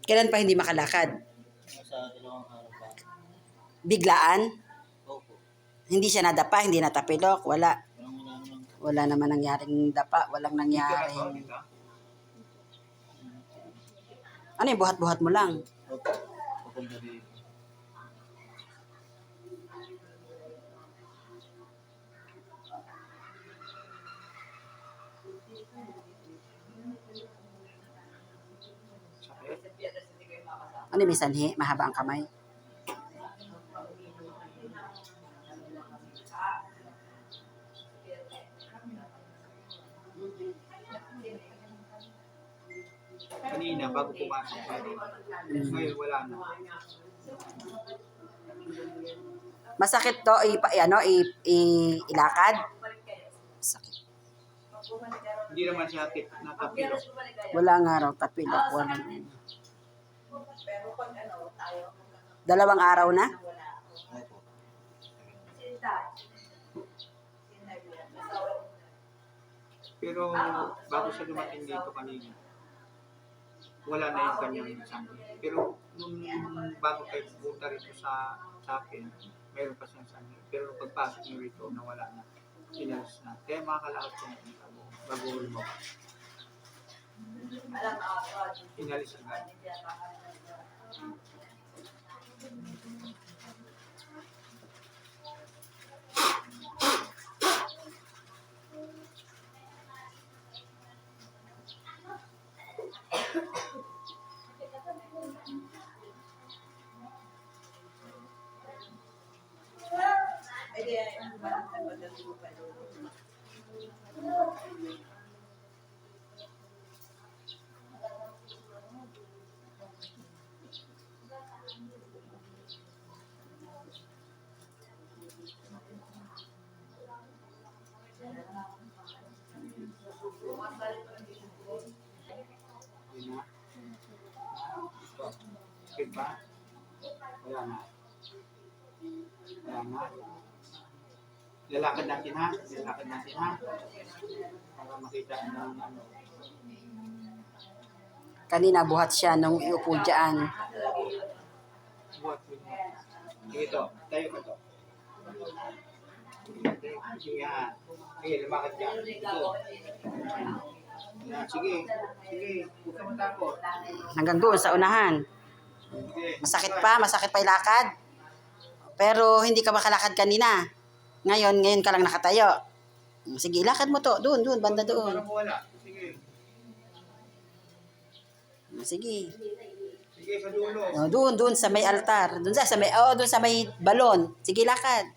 Kailan pa hindi makalakad? Sa 2 araw pa. Biglaan? Opo. Hindi siya nadapa, hindi natapilok, wala. Wala naman. Wala naman nangyaring dapa, walang nangyaring... Ano yung buhat-buhat mo lang? Opo. Papunta dito. Ano yung may sanhi? Mahaba ang kamay? Kanina, bago pumasok ngayon wala na. Masakit to, ilakad? Sakit. Hindi naman siya natapilok. Wala nga raw, tapilok. Wala. 2 araw na? Opo. Pero bago siya dumating dito kanina, wala na yung kanyang sanhi. Pero nung bago kayo pupunta rito sa akin, mayroon pa siyang sanhi. Pero nung pagpasok niyo rito, nawala na. Inalis na. Kaya makakalakad siya bago lumabas. Inalis agad. Sakit ba? Wala na. Wala na. Lalakad natin ha. Lalakad natin ha. Para makita ng ano. Kanina buhat siya nung iupo dyan. Buhat mo. Sige to. Tayo ka to. Sige ha. Sige, lumakad ka. Ito. Sige. Sige. Huwag ka matakot. Hanggang doon sa unahan. Sige. Masakit pa ilakad. Pero hindi ka makalakad kanina. Ngayon ka lang nakatayo. Sige, ilakad mo to. Doon, banda doon. Parang wala. Sige. Sige. Sige, sa dulo. Doon sa may altar. Doon sa may balon. Sige, lakad.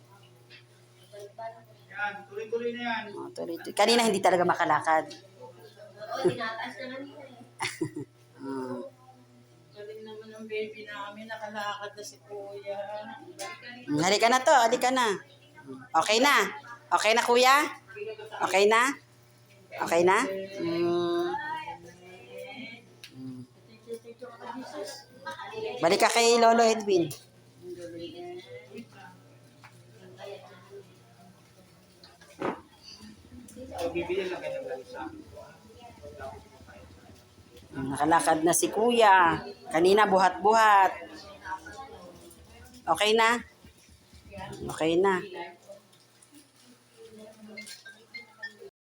Yan, tuloy-tuloy na yan. Tuloy. Kanina hindi talaga makalakad. Oo, tinataas na kanina eh. Galing naman ang baby namin, nakalakad na si Kuya. Halika na to, halika na. Okay na? Okay na, Kuya? Okay na? Okay na? Balik ka kay Lolo Edwin. Bibili lang kayo ng balisa. Nakalakad na si Kuya. Kanina buhat-buhat. Okay na? Okay na.